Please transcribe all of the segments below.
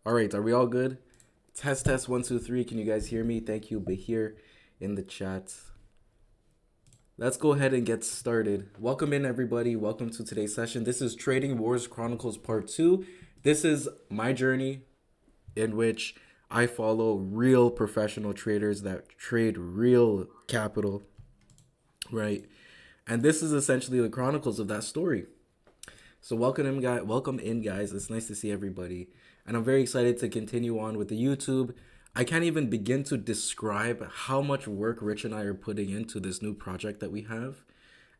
All right, are we all good? Test, test, one, two, three. Can you guys hear me? Thank you. Be here in the chat. Let's go ahead and get started. Welcome in, everybody. Welcome to today's session. This is Trading Wars Chronicles Part 2. This is my journey in which I follow real professional traders that trade real capital, right? And this is essentially the chronicles of that story. So welcome in, guys. It's nice to see everybody. And I'm very excited to continue on with the YouTube. I can't even begin to describe how much work Rich and I are putting into this new project that we have.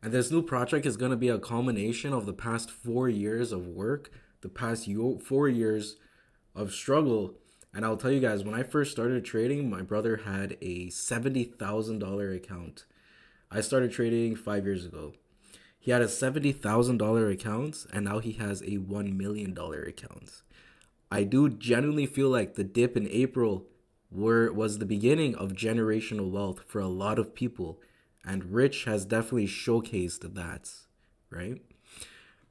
And this new project is going to be a culmination of the past 4 years of work, the past 4 years of struggle. And I'll tell you guys, when I first started trading, my brother had a $70,000 account. I started trading 5 years ago. He had a $70,000 account, and now he has a $1 million account. I do genuinely feel like the dip in April was the beginning of generational wealth for a lot of people, and Rich has definitely showcased that, right?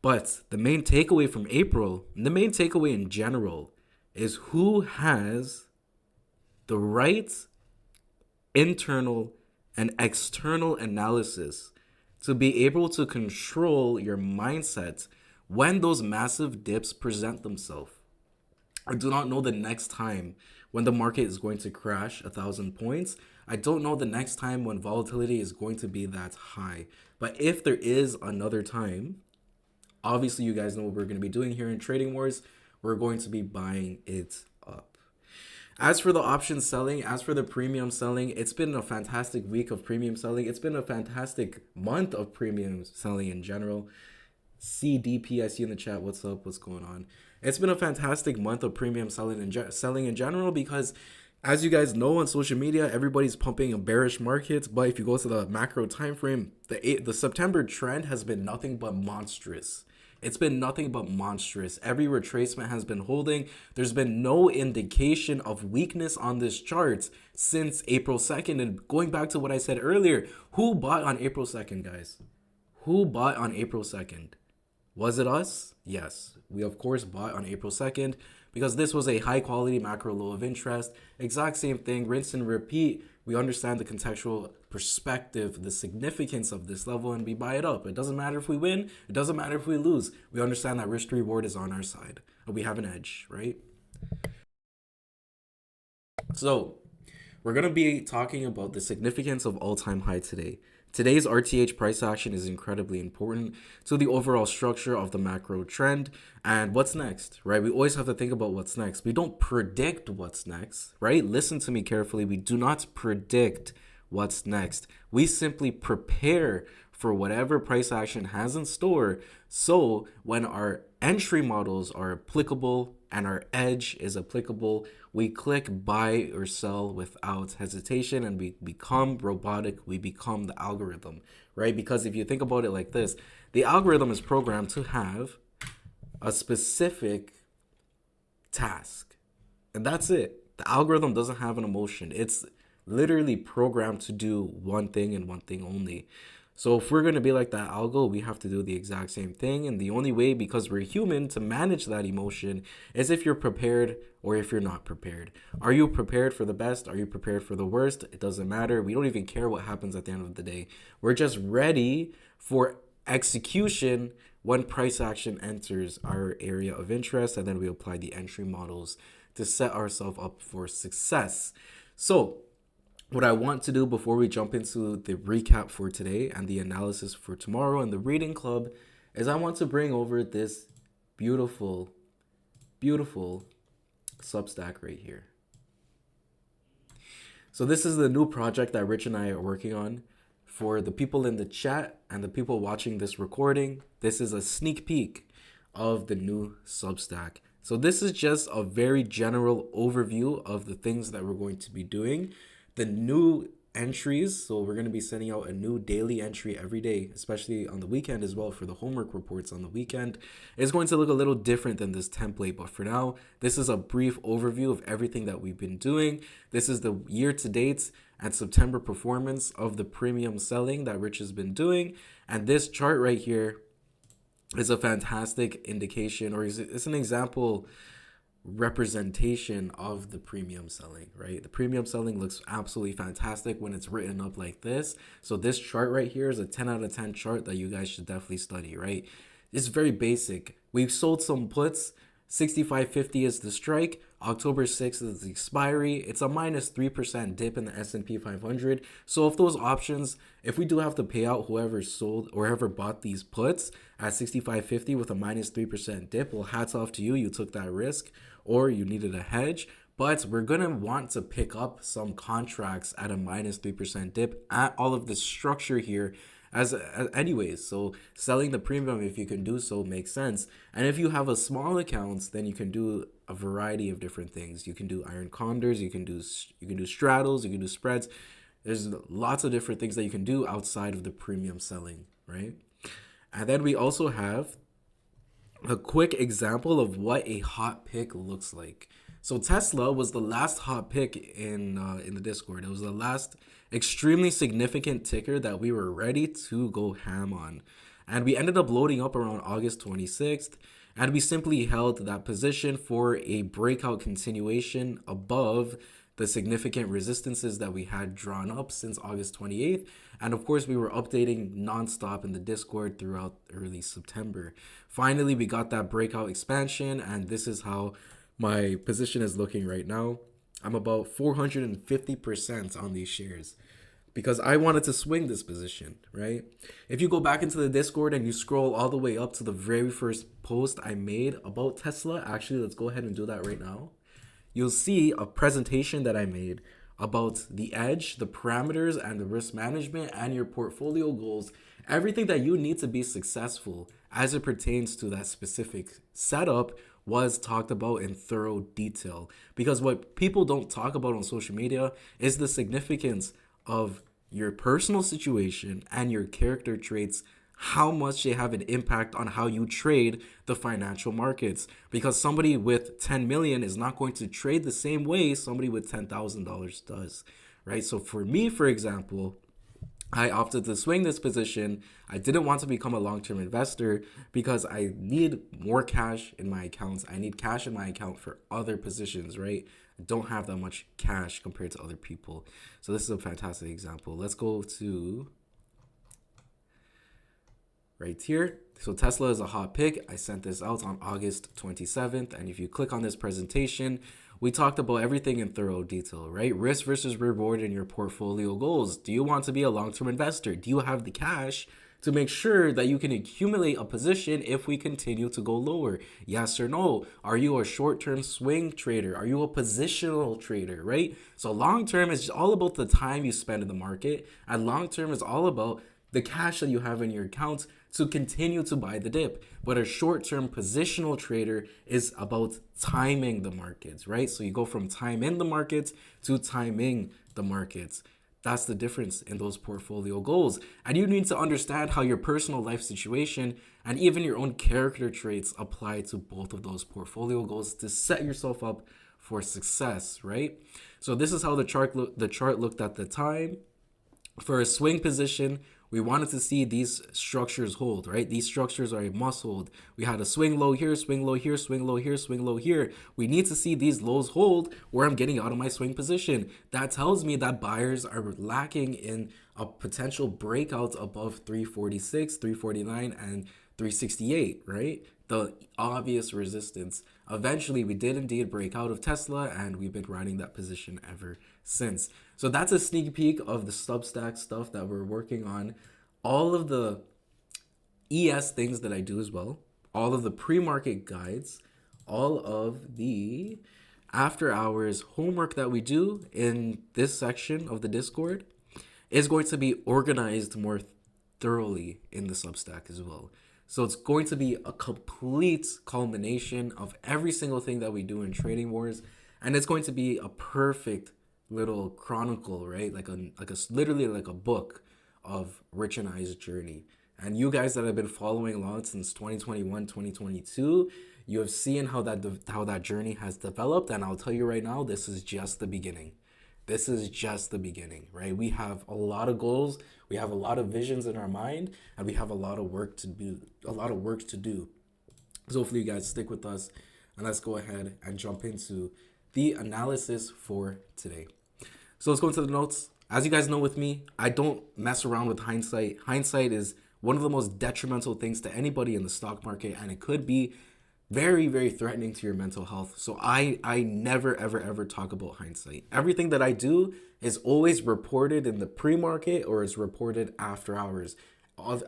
But the main takeaway from April, and the main takeaway in general, is who has the right internal and external analysis to be able to control your mindset when those massive dips present themselves. I do not know the next time when the market is going to crash 1,000 points. I don't know the next time when volatility is going to be that high. But if there is another time, obviously you guys know what we're going to be doing here in Trading Wars. We're going to be buying it up. As for the option selling, as for the premium selling, it's been a fantastic week of premium selling. It's been a fantastic month of premium selling in general. CDP, I see in the chat. What's up? What's going on? It's been a fantastic month of premium selling in general because, as you guys know, on social media, everybody's pumping a bearish market. But if you go to the macro time frame, the September trend has been nothing but monstrous. It's been nothing but monstrous. Every retracement has been holding. There's been no indication of weakness on this chart since April 2nd. And going back to what I said earlier, who bought on April 2nd, guys? Who bought on April 2nd? Was it us? Yes. We, of course, bought on April 2nd because this was a high-quality macro low of interest. Exact same thing, rinse and repeat. We understand the contextual perspective, the significance of this level, and we buy it up. It doesn't matter if we win. It doesn't matter if we lose. We understand that risk reward is on our side. And we have an edge, right? So we're going to be talking about the significance of all-time high today. Today's RTH price action is incredibly important to the overall structure of the macro trend and what's next, right? We always have to think about what's next. We don't predict what's next, right? Listen to me carefully. We do not predict what's next. We simply prepare for whatever price action has in store. So when our entry models are applicable and our edge is applicable, we click buy or sell without hesitation and we become robotic. We become the algorithm, right? Because if you think about it like this, the algorithm is programmed to have a specific task, and that's it. The algorithm doesn't have an emotion. It's literally programmed to do one thing and one thing only. So if we're going to be like that algo, we have to do the exact same thing. And the only way, because we're human, to manage that emotion is if you're prepared or if you're not prepared. Are you prepared for the best? Are you prepared for the worst? It doesn't matter. We don't even care what happens at the end of the day. We're just ready for execution when price action enters our area of interest. And then we apply the entry models to set ourselves up for success. So what I want to do before we jump into the recap for today and the analysis for tomorrow and the reading club is I want to bring over this beautiful, beautiful Substack right here. So this is the new project that Rich and I are working on. For the people in the chat and the people watching this recording, this is a sneak peek of the new Substack. So this is just a very general overview of the things that we're going to be doing. The new entries, so we're going to be sending out a new daily entry every day, especially on the weekend as well for the homework reports on the weekend. It's going to look a little different than this template, but for now, this is a brief overview of everything that we've been doing. This is the year-to-date and September performance of the premium selling that Rich has been doing. And this chart right here is a fantastic indication, or it's an example representation of the premium selling, right? The premium selling looks absolutely fantastic when it's written up like this. So this chart right here is a 10 out of 10 chart that you guys should definitely study, right? It's very basic. We've sold some puts. 65.50 is the strike. October 6th is the expiry. It's a minus 3% dip in the S&P 500. So if those options, if we do have to pay out whoever sold or whoever bought these puts at 65.50 with a minus 3% dip, well, hats off to you. You took that risk or you needed a hedge. But we're going to want to pick up some contracts at a minus 3% dip at all of this structure here as anyways. So selling the premium, if you can do so, makes sense. And if you have a small accounts, then you can do a variety of different things. You can do iron condors, you can do straddles, you can do spreads. There's lots of different things that you can do outside of the premium selling, right? And then we also have a quick example of what a hot pick looks like. So Tesla was the last hot pick in the Discord. It was the last extremely significant ticker that we were ready to go ham on. And we ended up loading up around August 26th. And we simply held that position for a breakout continuation above the significant resistances that we had drawn up since August 28th. And of course, we were updating nonstop in the Discord throughout early September. Finally, we got that breakout expansion, and this is how my position is looking right now. I'm about 450% on these shares because I wanted to swing this position, right? If you go back into the Discord and you scroll all the way up to the very first post I made about Tesla, actually, let's go ahead and do that right now. You'll see a presentation that I made about the edge, the parameters, and the risk management and your portfolio goals, everything that you need to be successful as it pertains to that specific setup was talked about in thorough detail. Because what people don't talk about on social media is the significance of your personal situation and your character traits, how much they have an impact on how you trade the financial markets. Because somebody with 10 million is not going to trade the same way somebody with $10,000 does, right? So for me, for example, I opted to swing this position. I didn't want to become a long-term investor because I need more cash in my accounts. I need cash in my account for other positions, right? I don't have that much cash compared to other people. So this is a fantastic example. Let's go to right here. So Tesla is a hot pick. I sent this out on August 27th. And if you click on this presentation, we talked about everything in thorough detail, right? Risk versus reward in your portfolio goals. Do you want to be a long-term investor? Do you have the cash to make sure that you can accumulate a position if we continue to go lower? Yes or no? Are you a short-term swing trader? Are you a positional trader, right? So long-term is all about the time you spend in the market, and long-term is all about the cash that you have in your account to continue to buy the dip. But a short-term positional trader is about timing the markets, right? So you go from time in the markets to timing the markets. That's the difference in those portfolio goals. And you need to understand how your personal life situation and even your own character traits apply to both of those portfolio goals to set yourself up for success, right? So this is how the chart looked at the time. For a swing position, we wanted to see these structures hold, right? These structures are a must hold. We had a swing low here, swing low here, swing low here, swing low here. We need to see these lows hold where I'm getting out of my swing position. That tells me that buyers are lacking in a potential breakout above 346, 349, and 368, right? The obvious resistance. Eventually, we did indeed break out of Tesla, and we've been riding that position ever since. So that's a sneak peek of the Substack stuff that we're working on. All of the ES things that I do as well, all of the pre-market guides, all of the after hours homework that we do in this section of the Discord is going to be organized more thoroughly in the Substack as well. So it's going to be a complete culmination of every single thing that we do in Trading Wars, and it's going to be a perfect little chronicle, right? Literally like a book of Rich and I's journey. And you guys that have been following along since 2021, 2022, you have seen how that journey has developed, and I'll tell you right now, this is just the beginning. This is just the beginning, right? We have a lot of goals, we have a lot of visions in our mind, and we have a lot of work to do. So hopefully you guys stick with us And let's go ahead and jump into the analysis for today. So let's go into the notes. As you guys know with me, I don't mess around with hindsight. Hindsight is one of the most detrimental things to anybody in the stock market, and it could be very, very threatening to your mental health. So I never, ever, ever talk about hindsight. Everything that I do is always reported in the pre-market or is reported after hours.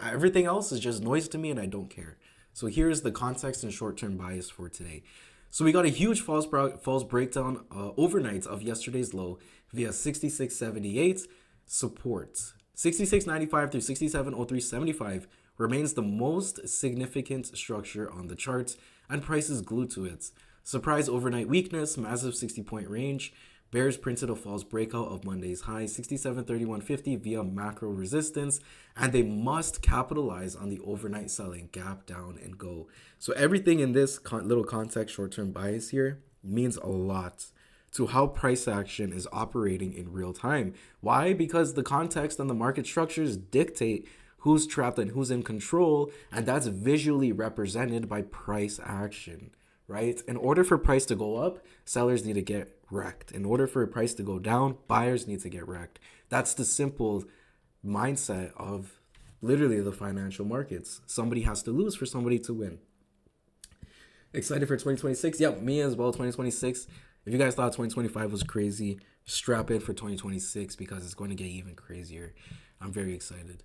Everything else is just noise to me and I don't care. So here's the context and short-term bias for today. So we got a huge false breakdown overnight of yesterday's low via 66.78 support. 66.95 through 67.03.75 remains the most significant structure on the chart, and price is glued to it. Surprise overnight weakness, massive 60-point range. Bears printed a false breakout of Monday's high, 67.3150 via macro resistance, and they must capitalize on the overnight selling, gap down and go. So everything in this little context short-term bias here means a lot to how price action is operating in real time. Why? Because the context and the market structures dictate who's trapped and who's in control, and that's visually represented by price action, right? In order for price to go up, sellers need to get wrecked. In order for price to go down, buyers need to get wrecked. That's the simple mindset of literally the financial markets. Somebody has to lose for somebody to win. Excited for 2026? Yep, me as well, 2026. If you guys thought 2025 was crazy, strap in for 2026 because it's going to get even crazier. I'm very excited.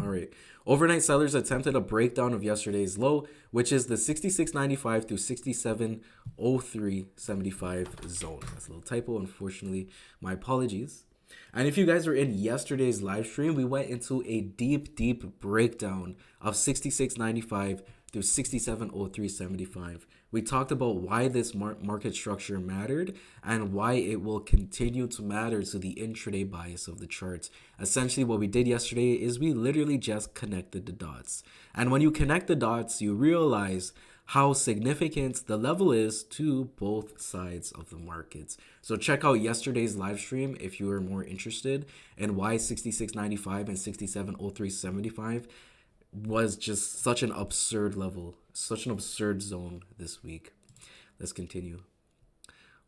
All right. Overnight sellers attempted a breakdown of yesterday's low, which is the 66.95 through 67.03.75 zone. That's a little typo, unfortunately. My apologies. And if you guys were in yesterday's live stream, we went into a deep breakdown of 66.95 through 67.03.75. We talked about why this market structure mattered and why it will continue to matter to the intraday bias of the charts. Essentially, what we did yesterday is we literally just connected the dots. And when you connect the dots, you realize how significant the level is to both sides of the markets. So check out yesterday's live stream if you are more interested in why 66.95 and 67.03.75 was just such an absurd level, such an absurd zone this week. Let's continue.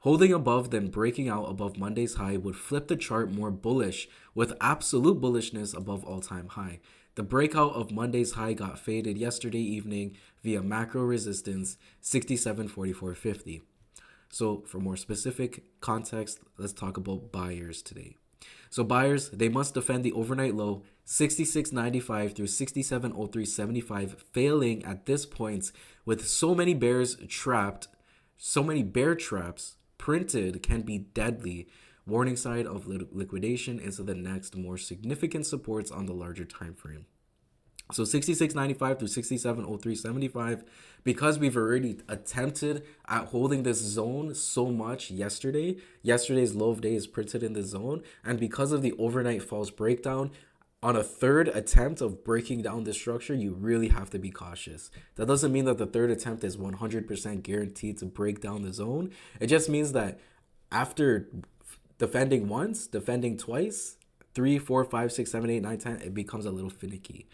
Holding above, then breaking out above Monday's high would flip the chart more bullish, with absolute bullishness above all-time high. The breakout of Monday's high got faded yesterday evening via macro resistance 67.4450. So for more specific context, let's talk about buyers today. So buyers, they must defend the overnight low 66.95 through 67.03.75, failing at this point with so many bears trapped, so many bear traps printed can be deadly. Warning sign of liquidation into the next more significant supports on the larger time frame. So 66.95 through 67.03.75, because we've already attempted at holding this zone so much yesterday, yesterday's low of day is printed in the zone, and because of the overnight false breakdown, on a third attempt of breaking down this structure, you really have to be cautious. That doesn't mean that the third attempt is 100% guaranteed to break down the zone. It just means that after defending once, defending twice, 3, 4, 5, 6, 7, 8, 9, 10, it becomes a little finicky,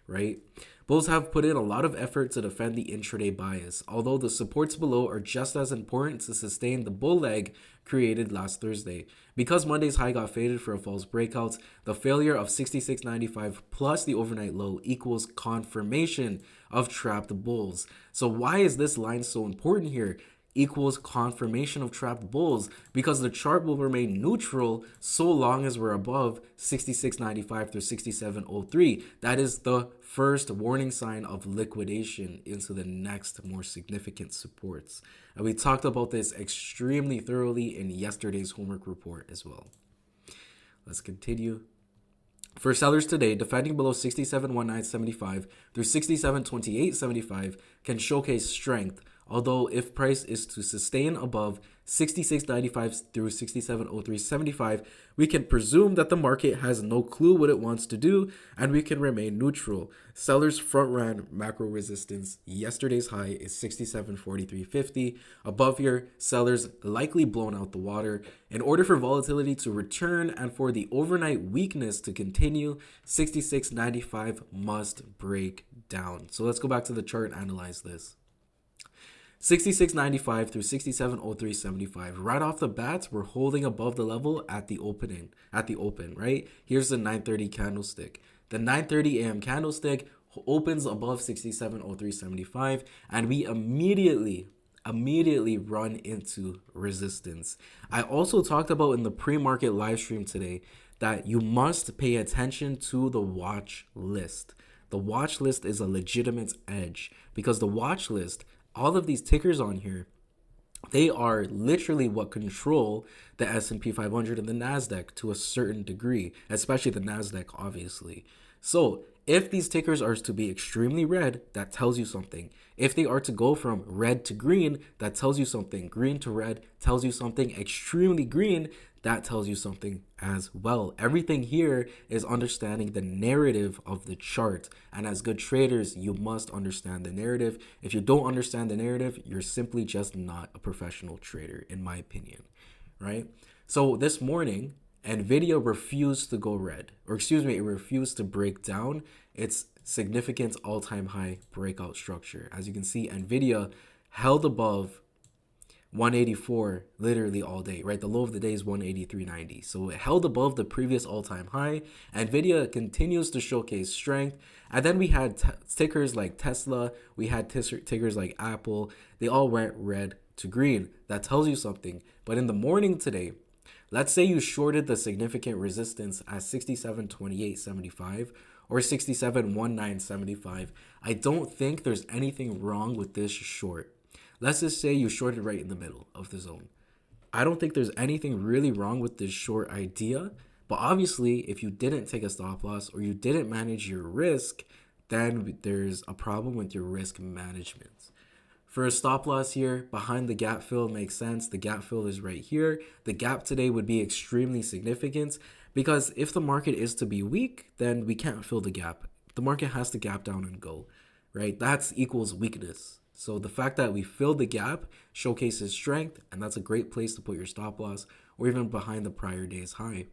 right? Bulls have put in a lot of effort to defend the intraday bias, although the supports below are just as important to sustain the bull leg created last Thursday. Because Monday's high got faded for a false breakout, the failure of 66.95 plus the overnight low equals confirmation of trapped bulls. So why is this line so important here? Equals confirmation of trapped bulls, because the chart will remain neutral so long as we're above 66.95 through 67.03. That is the first warning sign of liquidation into the next more significant supports. And we talked about this extremely thoroughly in yesterday's homework report as well. Let's continue. For sellers today, defending below 67.1975 through 67.2875 can showcase strength, although if price is to sustain above 66.95 through 67.03.75, we can presume that the market has no clue what it wants to do and we can remain neutral. Sellers front ran macro resistance. Yesterday's high is 67.4350. Above here, sellers likely blown out the water. In order for volatility to return and for the overnight weakness to continue, 66.95 must break down. So let's go back to the chart and analyze this. 66.95 through 67.0375. Right off the bat, we're holding above the level at the open, right? Here's the 9:30 candlestick. The 9:30 a.m. candlestick opens above 67.0375, and we immediately run into resistance. I also talked about in the pre-market live stream today that you must pay attention to the watch list. The watch list is a legitimate edge because the watch list, all of these tickers on here, they are literally what control the S&P 500 and the NASDAQ to a certain degree, especially the NASDAQ, obviously. So if these tickers are to be extremely red, that tells you something. If they are to go from red to green, that tells you something. Green to red tells you something. Extremely green, that tells you something as well. Everything here is understanding the narrative of the chart. And as good traders, you must understand the narrative. If you don't understand the narrative, you're simply just not a professional trader, in my opinion, right? So this morning, NVIDIA refused to go red, or excuse me, it refused to break down its significant all-time high breakout structure. As you can see, NVIDIA held above 184 literally all day, right? The low of the day is 183.90. So it held above the previous all-time high. NVIDIA continues to showcase strength. And then we had tickers like Tesla. We had tickers like Apple. They all went red to green. That tells you something. But in the morning today, let's say you shorted the significant resistance at 67.2875 or 67.1975. I don't think there's anything wrong with this short. Let's just say you shorted right in the middle of the zone. I don't think there's anything really wrong with this short idea. But obviously, if you didn't take a stop loss or you didn't manage your risk, then there's a problem with your risk management. For a stop loss here, behind the gap fill makes sense. The gap fill is right here. The gap today would be extremely significant because if the market is to be weak, then we can't fill the gap. The market has to gap down and go, right? That's equals weakness. So the fact that we filled the gap showcases strength, and that's a great place to put your stop loss or even behind the prior day's high.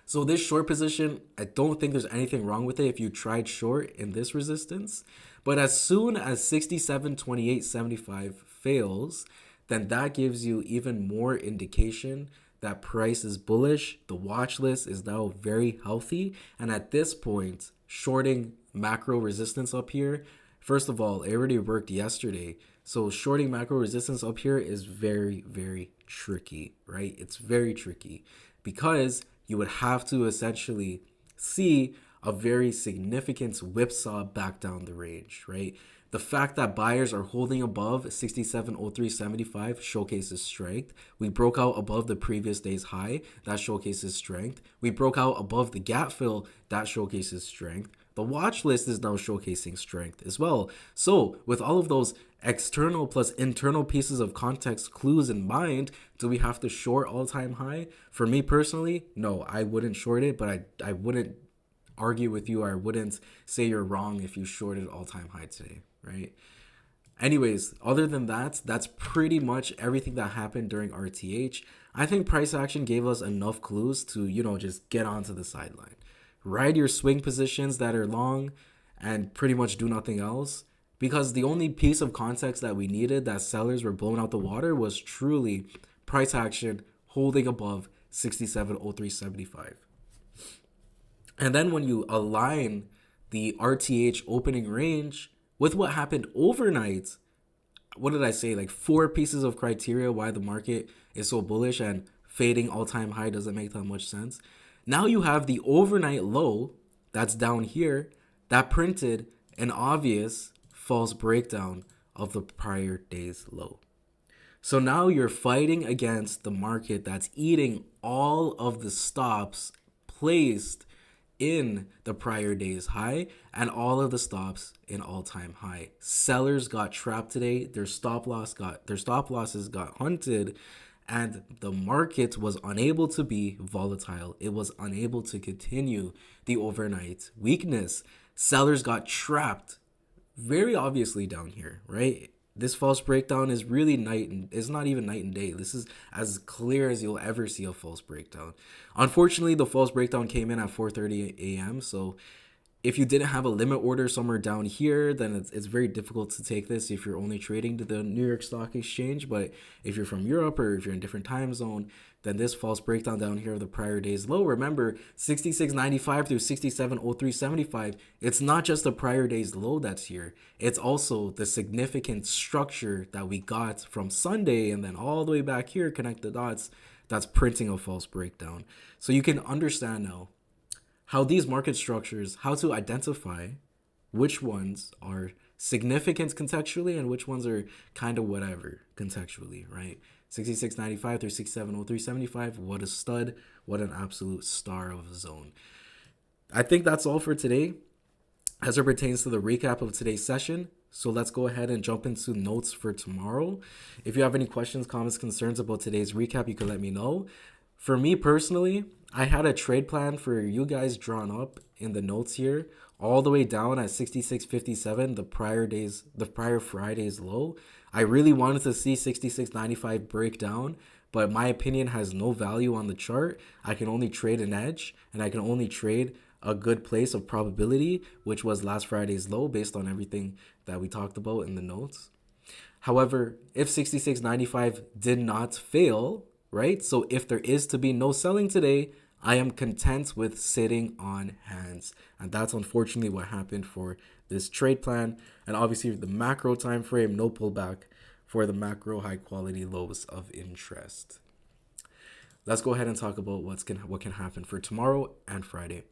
So this short position, I don't think there's anything wrong with it if you tried short in this resistance. But as soon as 67.2875 fails, then that gives you even more indication that price is bullish. The watch list is now very healthy. And at this point, shorting macro resistance up here, first of all, it already worked yesterday. So shorting macro resistance up here is very, very tricky, right? It's very tricky because you would have to essentially see a very significant whipsaw back down the range, right? The fact that buyers are holding above 67.0375 showcases strength. We broke out above the previous day's high. That showcases strength. We broke out above the gap fill. That showcases strength. The watch list is now showcasing strength as well. So with all of those external plus internal pieces of context clues in mind, do we have to short all-time high? For me personally, no, I wouldn't short it, but I wouldn't argue with you, or I wouldn't say you're wrong if you shorted all-time high today, right? Anyways, other than that, that's pretty much everything that happened during RTH. I think price action gave us enough clues to, just get onto the sideline. Ride your swing positions that are long and pretty much do nothing else. Because the only piece of context that we needed that sellers were blown out the water was truly price action holding above 67.0375. And then when you align the RTH opening range with what happened overnight, what did I say? Like 4 pieces of criteria why the market is so bullish and fading all-time high doesn't make that much sense. Now you have the overnight low that's down here that printed an obvious false breakdown of the prior day's low. So now you're fighting against the market that's eating all of the stops placed in the prior day's high and all of the stops in all-time high. Sellers got trapped today. Their stop losses got hunted, and the market was unable to be volatile. It was unable to continue the overnight weakness. Sellers got trapped very obviously down here, right? This false breakdown is really it's not even night and day. This is as clear as you'll ever see a false breakdown. Unfortunately, the false breakdown came in at 4:30 a.m. So if you didn't have a limit order somewhere down here, then it's very difficult to take this if you're only trading to the New York Stock Exchange. But if you're from Europe or if you're in a different time zone, then this false breakdown down here of the prior day's low. Remember, 66.95 through 67.0375, it's not just the prior day's low that's here. It's also the significant structure that we got from Sunday and then all the way back here, connect the dots, that's printing a false breakdown. So you can understand now how these market structures, how to identify which ones are significant contextually and which ones are kind of whatever contextually, right? 66.95 through 67.0375, what a stud, what an absolute star of a zone. I think that's all for today as it pertains to the recap of today's session. So let's go ahead and jump into notes for tomorrow. If you have any questions, comments, concerns about today's recap, you can let me know. For me personally, I had a trade plan for you guys drawn up in the notes here, all the way down at 66.57, the prior Friday's low. I really wanted to see 66.95 break down, but my opinion has no value on the chart. I can only trade an edge, and I can only trade a good place of probability, which was last Friday's low based on everything that we talked about in the notes. However, if 66.95 did not fail, right? So if there is to be no selling today, I am content with sitting on hands. And that's unfortunately what happened for this trade plan. And obviously the macro time frame, no pullback for the macro high quality lows of interest. Let's go ahead and talk about what can happen for tomorrow and Friday.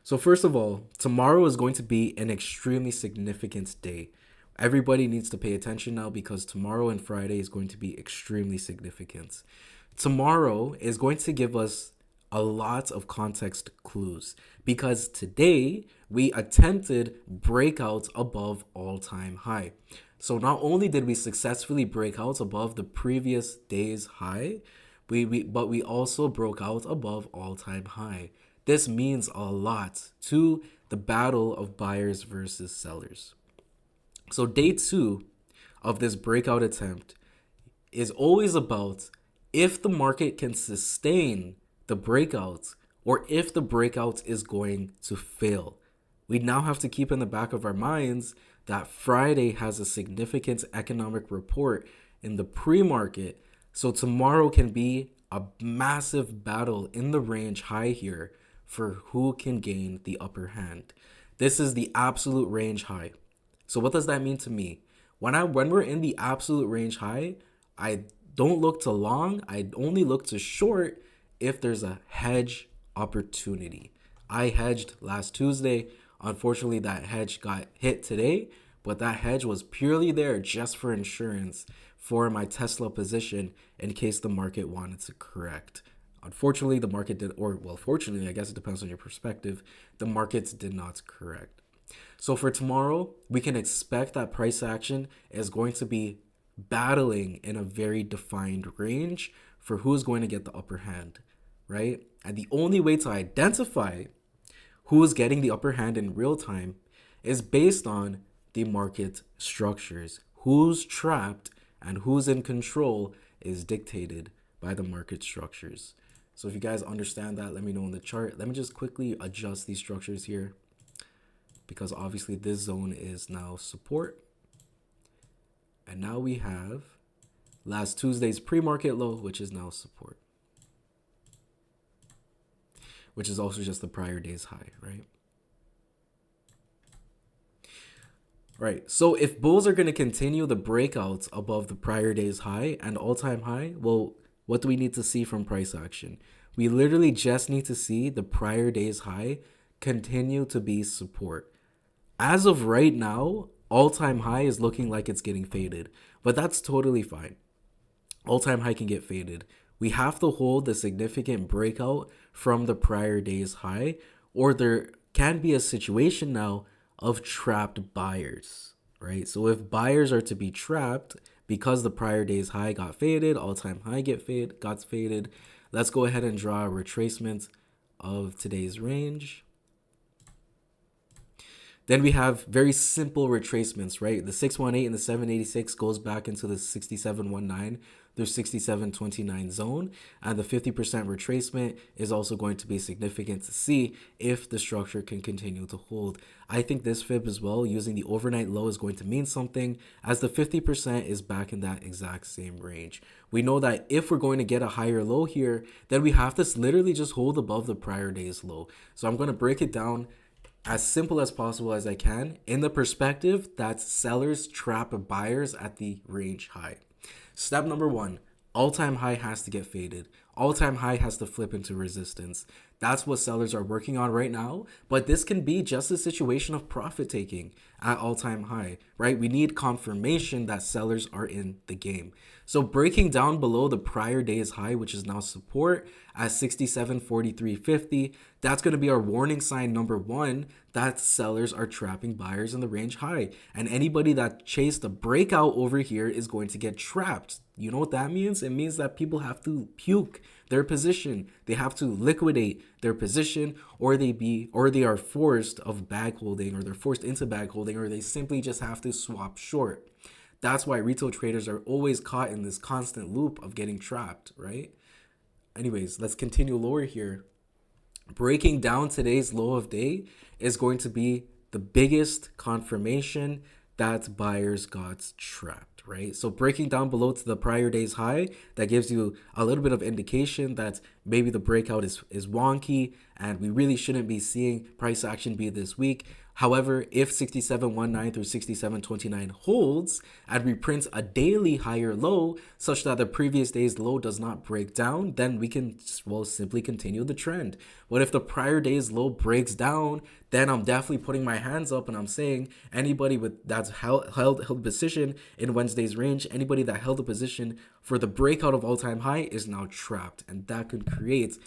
So first of all, tomorrow is going to be an extremely significant day. Everybody needs to pay attention now because tomorrow and Friday is going to be extremely significant. Tomorrow is going to give us a lot of context clues because today we attempted breakouts above all-time high. So not only did we successfully break out above the previous day's high, but we also broke out above all-time high. This means a lot to the battle of buyers versus sellers. So day 2 of this breakout attempt is always about if the market can sustain the breakout or if the breakout is going to fail. We now have to keep in the back of our minds that Friday has a significant economic report in the pre-market. So tomorrow can be a massive battle in the range high here for who can gain the upper hand. This is the absolute range high. So what does that mean to me? When we're in the absolute range high, I don't look to long. I only look to short if there's a hedge opportunity. I hedged last Tuesday. Unfortunately, that hedge got hit today, but that hedge was purely there just for insurance for my Tesla position in case the market wanted to correct. Unfortunately, the market did, or well, fortunately, I guess it depends on your perspective, the markets did not correct. So for tomorrow, we can expect that price action is going to be battling in a very defined range for who's going to get the upper hand, right? And the only way to identify who is getting the upper hand in real time is based on the market structures. Who's trapped and who's in control is dictated by the market structures. So if you guys understand that, let me know in the chart. Let me just quickly adjust these structures here because obviously this zone is now support. And now we have last Tuesday's pre-market low, which is now support, which is also just the prior day's high, right? Right. So if bulls are going to continue the breakouts above the prior day's high and all-time high, well, what do we need to see from price action? We literally just need to see the prior day's high continue to be support. As of right now, all-time high is looking like it's getting faded, but that's totally fine. All-time high can get faded. We have to hold the significant breakout from the prior day's high, or there can be a situation now of trapped buyers, right? So if buyers are to be trapped because the prior day's high got faded, all-time high got faded, let's go ahead and draw a retracement of today's range. Then we have very simple retracements, right? The 618 and the 786 goes back into the 6719 through 6729 zone. And the 50% retracement is also going to be significant to see if the structure can continue to hold. I think this fib as well, using the overnight low, is going to mean something, as the 50% is back in that exact same range. We know that if we're going to get a higher low here, then we have to literally just hold above the prior day's low. So I'm going to break it down as simple as possible as I can in the perspective that sellers trap buyers at the range high. Step number one, all-time high has to get faded. All-time high has to flip into resistance. That's what sellers are working on right now, but this can be just a situation of profit taking at all-time high, right? We need confirmation that sellers are in the game. So breaking down below the prior day's high, which is now support at 67.4350, that's going to be our warning sign number one that sellers are trapping buyers in the range high. And anybody that chased a breakout over here is going to get trapped. You know what that means? It means that people have to puke their position. They have to liquidate their position, or they are forced of bag holding, or they're forced into bag holding, or they simply just have to swap short. That's why retail traders are always caught in this constant loop of getting trapped, right? Anyways, let's continue lower here. Breaking down today's low of day is going to be the biggest confirmation that buyers got trapped, right? So breaking down below to the prior day's high, that gives you a little bit of indication that maybe the breakout is wonky and we really shouldn't be seeing price action be this weak. However, if 6719 through 6729 holds and we print a daily higher low such that the previous day's low does not break down, then we can, well, simply continue the trend. What if the prior day's low breaks down? Then I'm definitely putting my hands up and I'm saying anybody that's held position in Wednesday's range, anybody that held a position for the breakout of all-time high is now trapped, and that could create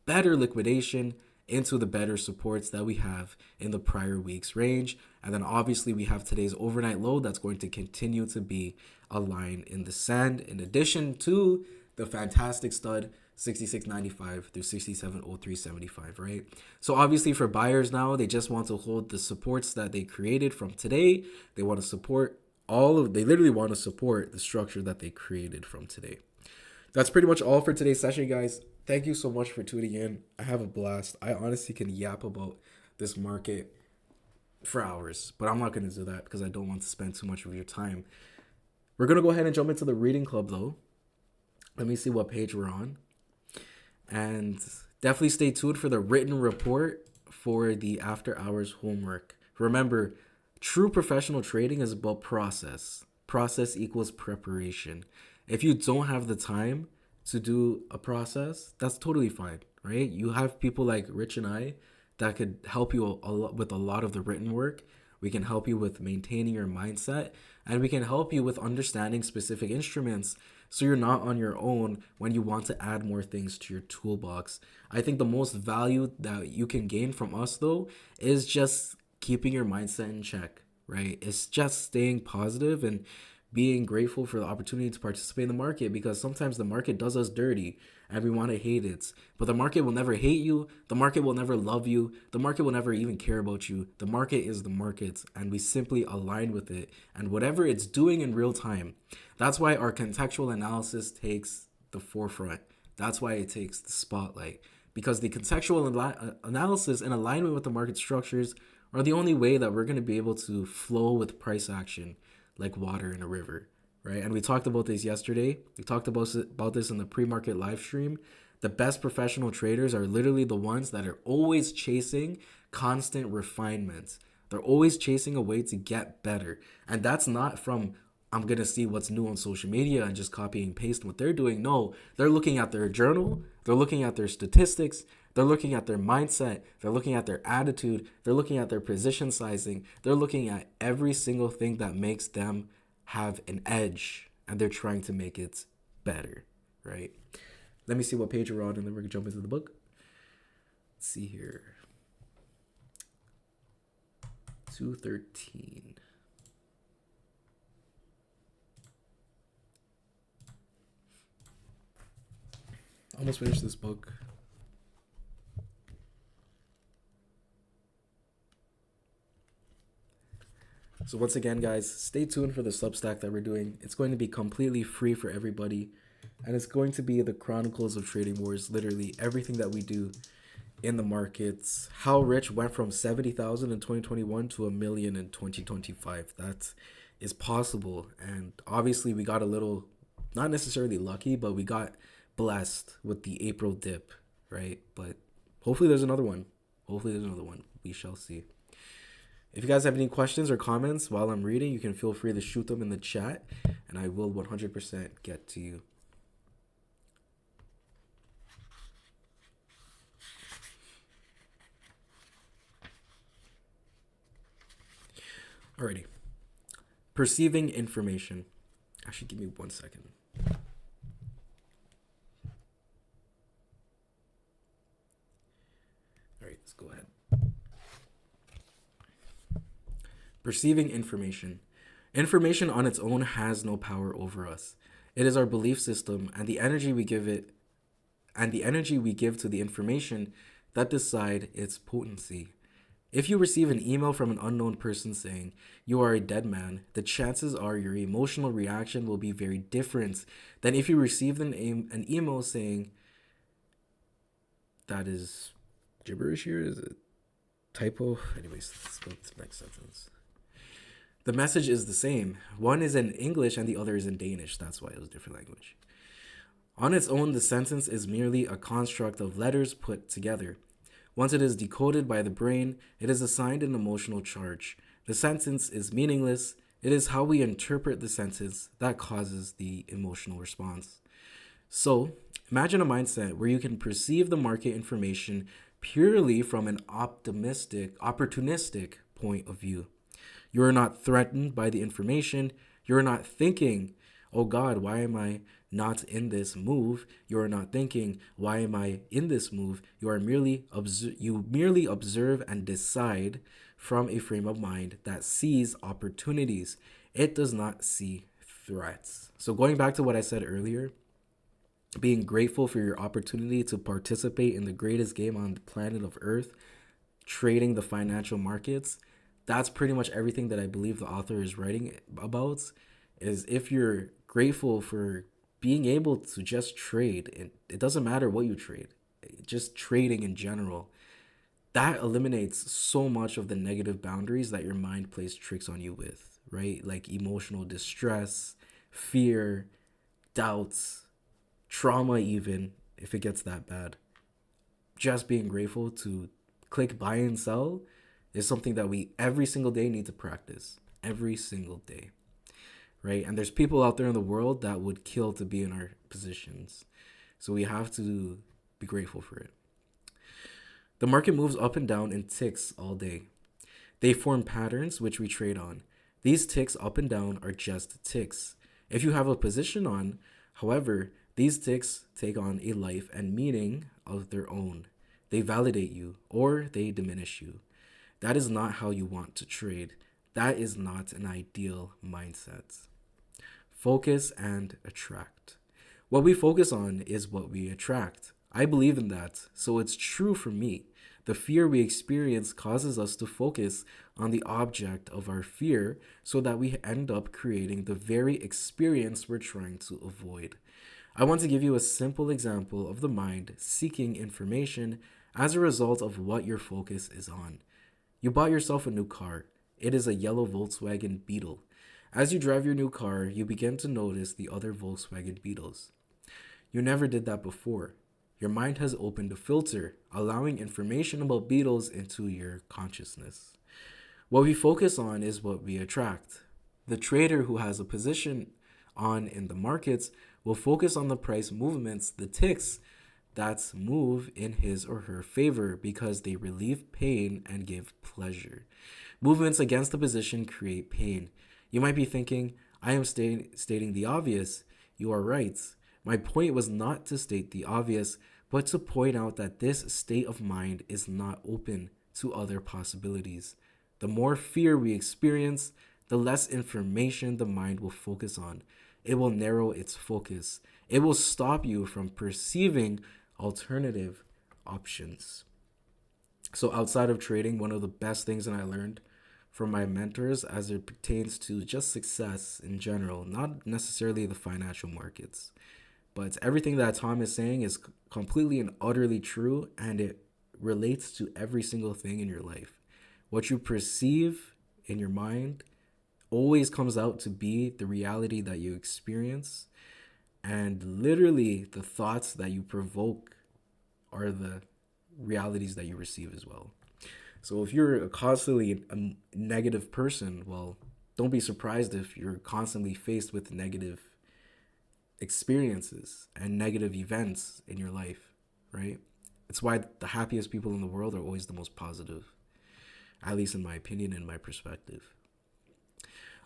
better liquidation into the better supports that we have in the prior week's range. And then obviously we have today's overnight low that's going to continue to be a line in the sand, in addition to the fantastic stud 66.95 through 67.0375, right? So obviously for buyers now, they just want to hold the supports that they created from today. They want to support they literally want to support the structure that they created from today. That's pretty much all for today's session, guys. Thank you so much for tuning in. I have a blast. I honestly can yap about this market for hours, but I'm not going to do that because I don't want to spend too much of your time. We're going to go ahead and jump into the reading club, though. Let me see what page we're on. And definitely stay tuned for the written report for the after hours homework. Remember, true professional trading is about process. Process equals preparation. If you don't have the time to do a process, that's totally fine, right? You have people like Rich and I that could help you with a lot of the written work. We can help you with maintaining your mindset, and we can help you with understanding specific instruments so you're not on your own when you want to add more things to your toolbox. I think the most value that you can gain from us, though, is just keeping your mindset in check, right? It's just staying positive and being grateful for the opportunity to participate in the market, because sometimes the market does us dirty and we want to hate it. But the market will never hate you. The market will never love you. The market will never even care about you. The market is the market, and we simply align with it and whatever it's doing in real time. That's why our contextual analysis takes the forefront. That's why it takes the spotlight, because the contextual analysis in alignment with the market structures are the only way that we're going to be able to flow with price action like water in a river, right? And we talked about this yesterday. We talked about this in the pre-market live stream. The best professional traders are literally the ones that are always chasing constant refinement. They're always chasing a way to get better. And that's not from, I'm going to see what's new on social media and just copy and paste what they're doing. No, they're looking at their journal. They're looking at their statistics. They're looking at their mindset. They're looking at their attitude. They're looking at their position sizing. They're looking at every single thing that makes them have an edge, and they're trying to make it better, right? Let me see what page we're on, and then we're going to jump into the book. Let's see here. 213. Almost finished this book. So once again, guys, stay tuned for the Substack that we're doing. It's going to be completely free for everybody. And it's going to be the Chronicles of Trading Wars, literally everything that we do in the markets. How Rich went from 70,000 in 2021 to 1 million in 2025. That is possible. And obviously we got a little, not necessarily lucky, but we got blessed with the April dip, right? But hopefully there's another one. Hopefully there's another one. We shall see. If you guys have any questions or comments while I'm reading, you can feel free to shoot them in the chat, and I will 100% get to you. Alrighty. Perceiving information. Actually, give me 1 second. Alright, let's go ahead. Perceiving information. Information on its own has no power over us. It is our belief system and the energy we give it, and the energy we give to the information that decide its potency. If you receive an email from an unknown person saying you are a dead man, the chances are your emotional reaction will be very different than if you received an email saying that is gibberish here. Is it typo? Anyways, let's go to the next sentence. The message is the same. One is in English and the other is in Danish. That's why it was a different language. On its own, the sentence is merely a construct of letters put together. Once it is decoded by the brain, it is assigned an emotional charge. The sentence is meaningless. It is how we interpret the sentence that causes the emotional response. So, imagine a mindset where you can perceive the market information purely from an opportunistic point of view. You are not threatened by the information. You are not thinking, oh God, why am I not in this move? You are not thinking, why am I in this move? You merely observe and decide from a frame of mind that sees opportunities. It does not see threats. So going back to what I said earlier, being grateful for your opportunity to participate in the greatest game on the planet of Earth, trading the financial markets, that's pretty much everything that I believe the author is writing about. Is if you're grateful for being able to just trade, it doesn't matter what you trade, just trading in general, that eliminates so much of the negative boundaries that your mind plays tricks on you with, right? Like emotional distress, fear, doubts, trauma, even if it gets that bad. Just being grateful to click buy and sell is something that we every single day need to practice. Every single day. Right? And there's people out there in the world that would kill to be in our positions. So we have to be grateful for it. The market moves up and down in ticks all day. They form patterns which we trade on. These ticks up and down are just ticks. If you have a position on, however, these ticks take on a life and meaning of their own. They validate you or they diminish you. That is not how you want to trade. That is not an ideal mindset. Focus and attract. What we focus on is what we attract. I believe in that, so it's true for me. The fear we experience causes us to focus on the object of our fear so that we end up creating the very experience we're trying to avoid. I want to give you a simple example of the mind seeking information as a result of what your focus is on. You bought yourself a new car. It is a yellow Volkswagen Beetle. As you drive your new car, you begin to notice the other Volkswagen Beetles. You never did that before. Your mind has opened a filter, allowing information about beetles into your consciousness. What we focus on is what we attract. The trader who has a position on in the markets will focus on the price movements, the ticks, that move in his or her favor because they relieve pain and give pleasure. Movements against the position create pain. You might be thinking, I am stating the obvious. You are right. My point was not to state the obvious, but to point out that this state of mind is not open to other possibilities. The more fear we experience, the less information the mind will focus on. It will narrow its focus. It will stop you from perceiving alternative options. So outside of trading, one of the best things that I learned from my mentors as it pertains to just success in general, not necessarily the financial markets. But everything that Tom is saying is completely and utterly true, and it relates to every single thing in your life. What you perceive in your mind always comes out to be the reality that you experience, and literally the thoughts that you provoke are the realities that you receive as well. So if you're constantly a negative person, well, don't be surprised if you're constantly faced with negative experiences and negative events in your life, right? It's why the happiest people in the world are always the most positive, at least in my opinion and my perspective.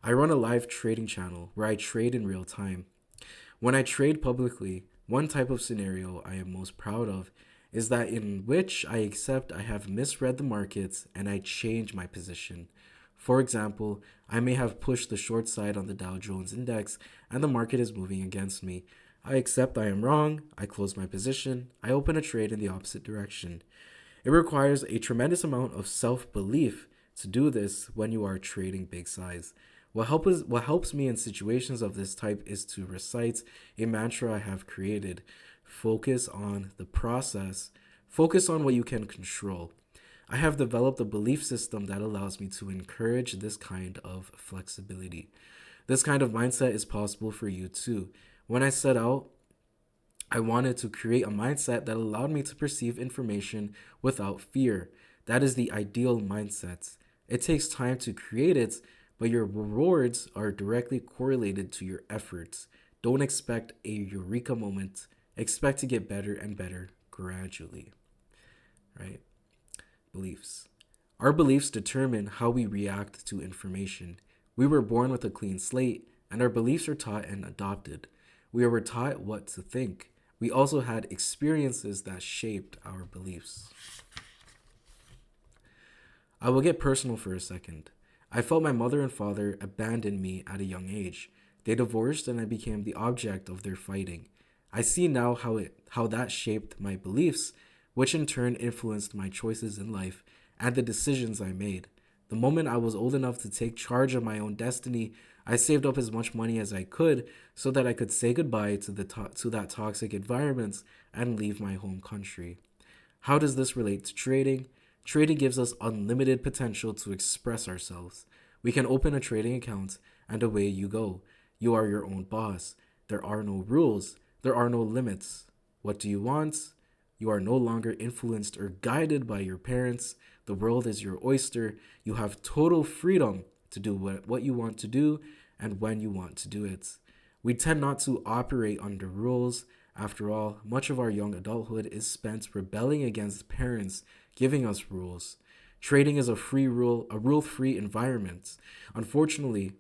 I run a live trading channel where I trade in real time. When I trade publicly, one type of scenario I am most proud of is that in which I accept I have misread the markets and I change my position. For example, I may have pushed the short side on the Dow Jones Index and the market is moving against me. I accept I am wrong, I close my position, I open a trade in the opposite direction. It requires a tremendous amount of self-belief to do this when you are trading big size. What helps me in situations of this type is to recite a mantra I have created. Focus on the process. Focus on what you can control. I have developed a belief system that allows me to encourage this kind of flexibility. This kind of mindset is possible for you too. When I set out, I wanted to create a mindset that allowed me to perceive information without fear. That is the ideal mindset. It takes time to create it, but your rewards are directly correlated to your efforts. Don't expect a eureka moment. Expect to get better and better gradually, right? Beliefs. Our beliefs determine how we react to information. We were born with a clean slate, and our beliefs are taught and adopted. We were taught what to think. We also had experiences that shaped our beliefs. I will get personal for a second. I felt my mother and father abandoned me at a young age. They divorced and I became the object of their fighting. I see now how that shaped my beliefs, which in turn influenced my choices in life and the decisions I made. The moment I was old enough to take charge of my own destiny, I saved up as much money as I could so that I could say goodbye to that toxic environment and leave my home country. How does this relate to trading? Trading gives us unlimited potential to express ourselves. We can open a trading account and away you go. You are your own boss. There are no rules. There are no limits. What do you want? You are no longer influenced or guided by your parents. The world is your oyster. You have total freedom to do what you want to do and when you want to do it. We tend not to operate under rules. After all, much of our young adulthood is spent rebelling against parents giving us rules. Trading is a rule-free environment. Unfortunately,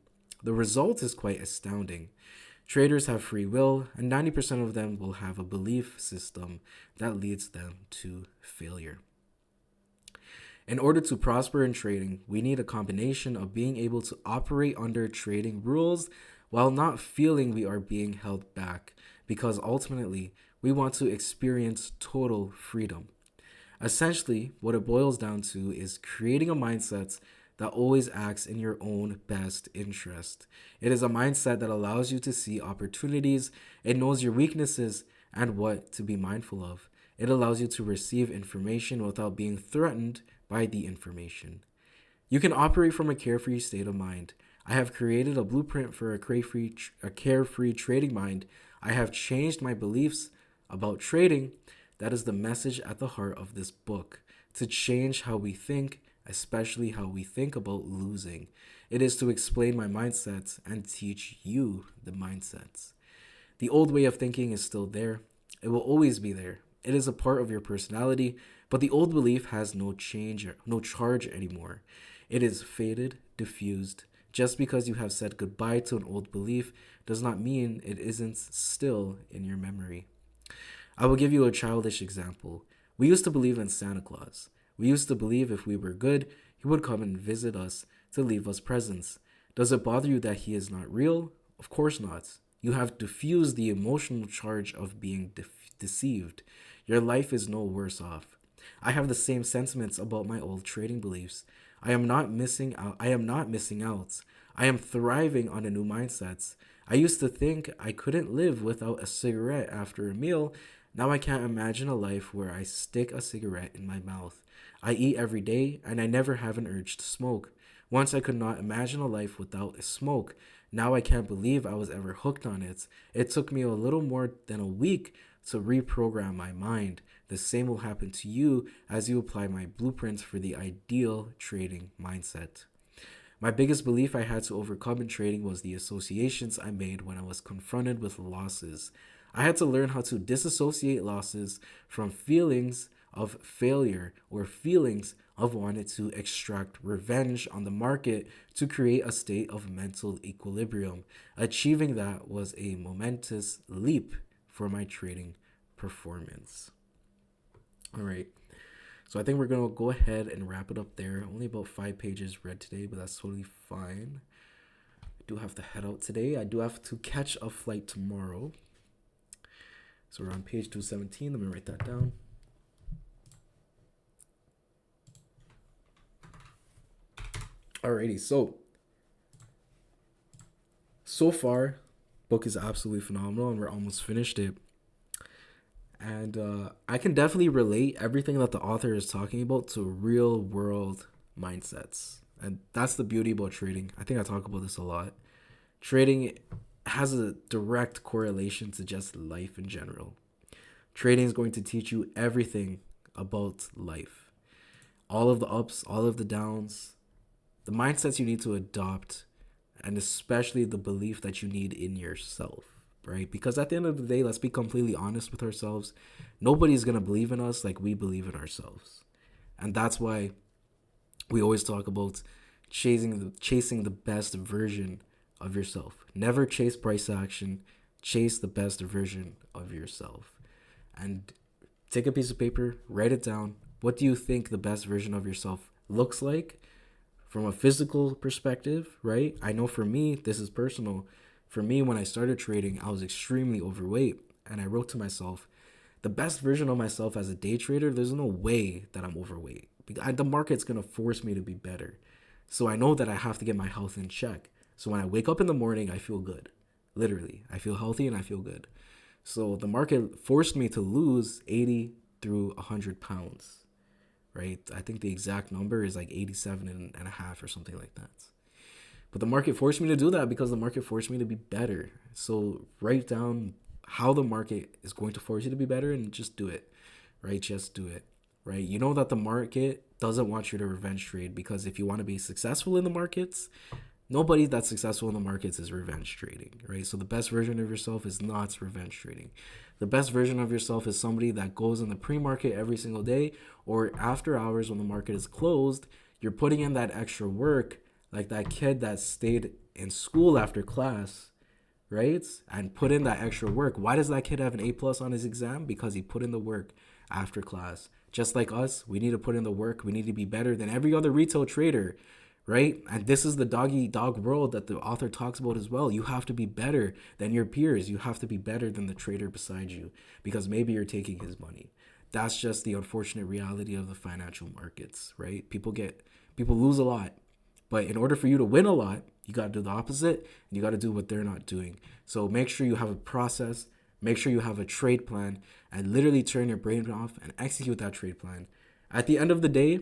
the result is quite astounding. Traders have free will, and 90% of them will have a belief system that leads them to failure. In order to prosper in trading, we need a combination of being able to operate under trading rules while not feeling we are being held back, because ultimately, we want to experience total freedom. Essentially, what it boils down to is creating a mindset that always acts in your own best interest. It is a mindset that allows you to see opportunities, it knows your weaknesses and what to be mindful of. It allows you to receive information without being threatened by the information. You can operate from a carefree state of mind. I have created a blueprint for a carefree trading mind. I have changed my beliefs about trading. That is the message at the heart of this book, to change how we think, especially how we think about losing. It is to explain my mindsets and teach you the mindsets. The old way of thinking is still there. It will always be there. It is a part of your personality, but the old belief has no charge anymore. It is faded, diffused. Just because you have said goodbye to an old belief does not mean it isn't still in your memory. I will give you a childish example. We used to believe in Santa Claus. We used to believe if we were good, he would come and visit us to leave us presents. Does it bother you that he is not real? Of course not. You have diffused the emotional charge of being deceived. Your life is no worse off. I have the same sentiments about my old trading beliefs. I am not missing out. I am not missing out. I am thriving on a new mindset. I used to think I couldn't live without a cigarette after a meal. Now I can't imagine a life where I stick a cigarette in my mouth. I eat every day and I never have an urge to smoke. Once I could not imagine a life without a smoke. Now I can't believe I was ever hooked on it. It took me a little more than a week to reprogram my mind. The same will happen to you as you apply my blueprints for the ideal trading mindset. My biggest belief I had to overcome in trading was the associations I made when I was confronted with losses. I had to learn how to disassociate losses from feelings of failure or feelings of wanting to extract revenge on the market to create a state of mental equilibrium. Achieving that was a momentous leap for my trading performance. All right. So I think we're going to go ahead and wrap it up there. Only about 5 pages read today, but that's totally fine. I do have to head out today. I do have to catch a flight tomorrow. So we're on page 217. Let me write that down. Alrighty, so far, book is absolutely phenomenal, and we're almost finished it. And I can definitely relate everything that the author is talking about to real world mindsets. And that's the beauty about trading. I think I talk about this a lot. Trading has a direct correlation to just life in general. Trading is going to teach you everything about life. All of the ups, all of the downs, the mindsets you need to adopt, and especially the belief that you need in yourself. Right? Because at the end of the day, let's be completely honest with ourselves. Nobody's going to believe in us like we believe in ourselves. And that's why we always talk about chasing the best version of yourself. Never chase price action. Chase the best version of yourself. And take a piece of paper, write it down. What do you think the best version of yourself looks like from a physical perspective, right? I know for me, this is personal. For me, when I started trading, I was extremely overweight, and I wrote to myself, the best version of myself as a day trader, there's no way that I'm overweight. The market's going to force me to be better. So I know that I have to get my health in check. So when I wake up in the morning, I feel good. Literally, I feel healthy and I feel good. So the market forced me to lose 80 through 100 pounds, right? I think the exact number is like 87 and a half or something like that. But the market forced me to do that because the market forced me to be better. So write down how the market is going to force you to be better and just do it, right? Just do it, right? You know that the market doesn't want you to revenge trade, because if you want to be successful in the markets, nobody that's successful in the markets is revenge trading, right? So the best version of yourself is not revenge trading. The best version of yourself is somebody that goes in the pre-market every single day, or after hours when the market is closed, you're putting in that extra work, like that kid that stayed in school after class, right? And put in that extra work. Why does that kid have an A+ on his exam? Because he put in the work after class. Just like us, we need to put in the work. We need to be better than every other retail trader, right? And this is the dog world that the author talks about as well. You have to be better than your peers. You have to be better than the trader beside you, because maybe you're taking his money. That's just the unfortunate reality of the financial markets, right? People lose a lot. But in order for you to win a lot, you got to do the opposite, and you got to do what they're not doing. So make sure you have a process, make sure you have a trade plan, and literally turn your brain off and execute that trade plan. At the end of the day,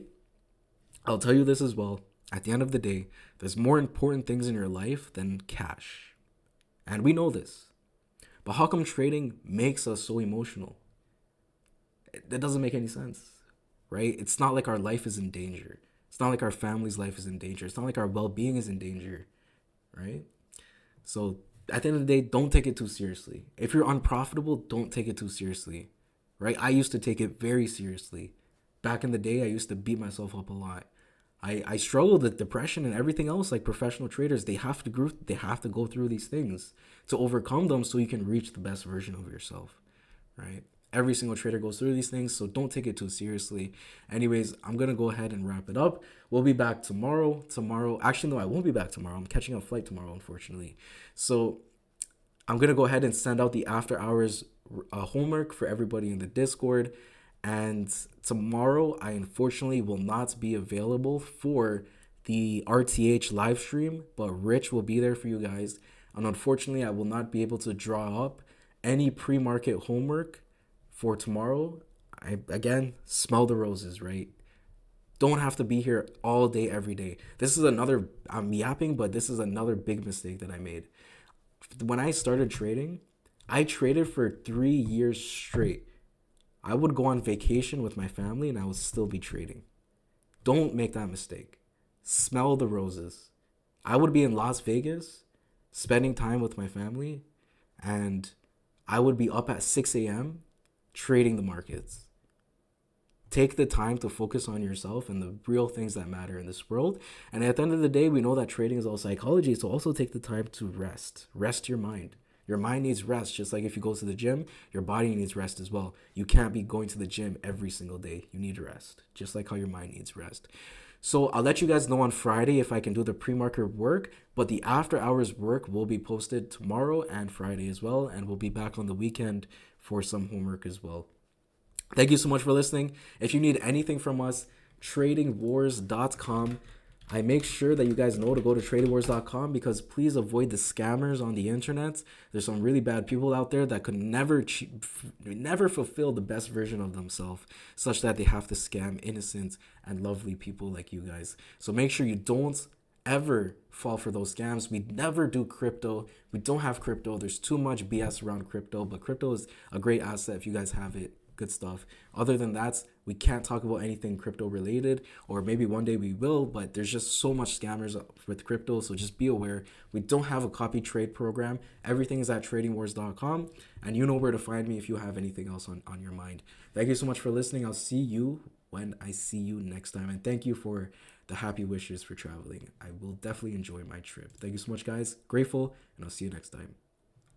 I'll tell you this as well. At the end of the day, there's more important things in your life than cash. And we know this. But how come trading makes us so emotional? That doesn't make any sense, right? It's not like our life is in danger. It's not like our family's life is in danger. It's not like our well-being is in danger, right? So at the end of the day, don't take it too seriously. If you're unprofitable, don't take it too seriously, right? I used to take it very seriously. Back in the day, I used to beat myself up a lot. I struggled with depression and everything else. Like professional traders, they have to go through these things to overcome them so you can reach the best version of yourself, right? Every single trader goes through these things, so don't take it too seriously. Anyways, I'm going to go ahead and wrap it up. We'll be back tomorrow. Actually, no, I won't be back tomorrow. I'm catching a flight tomorrow, unfortunately. So I'm going to go ahead and send out the after hours homework for everybody in the Discord. And tomorrow, I unfortunately will not be available for the RTH live stream, but Rich will be there for you guys. And unfortunately, I will not be able to draw up any pre-market homework for tomorrow. I again smell the roses, right? Don't have to be here all day every day. This is another, I'm yapping, but this is another big mistake that I made. When I started trading, I traded for 3 years straight. I would go on vacation with my family and I would still be trading. Don't make that mistake. Smell the roses. I would be in Las Vegas spending time with my family, and I would be up at 6 a.m. trading the markets. Take the time to focus on yourself and the real things that matter in this world. And at the end of the day, we know that trading is all psychology. So also take the time to rest. Rest your mind. Your mind needs rest. Just like if you go to the gym, your body needs rest as well. You can't be going to the gym every single day. You need rest. Just like how your mind needs rest. So I'll let you guys know on Friday if I can do the pre-market work, but the after hours work will be posted tomorrow and Friday as well. And we'll be back on the weekend for some homework as well. Thank you so much for listening. If you need anything from us, tradingwars.com. I make sure that you guys know to go to tradingwars.com because please avoid the scammers on the internet. There's some really bad people out there that could never fulfill the best version of themselves, such that they have to scam innocent and lovely people like you guys. So make sure you don't ever fall for those scams. We never do crypto. We don't have crypto. There's too much BS around crypto, but crypto is a great asset if you guys have it. Good stuff. Other than that, we can't talk about anything crypto related, or maybe one day we will, but there's just so much scammers with crypto, so just be aware. We don't have a copy trade program. Everything is at tradingwars.com, and you know where to find me if you have anything else on your mind. Thank you so much for listening. I'll see you when I see you next time, and thank you for the happy wishes for traveling. I will definitely enjoy my trip. Thank you so much, guys. Grateful, and I'll see you next time.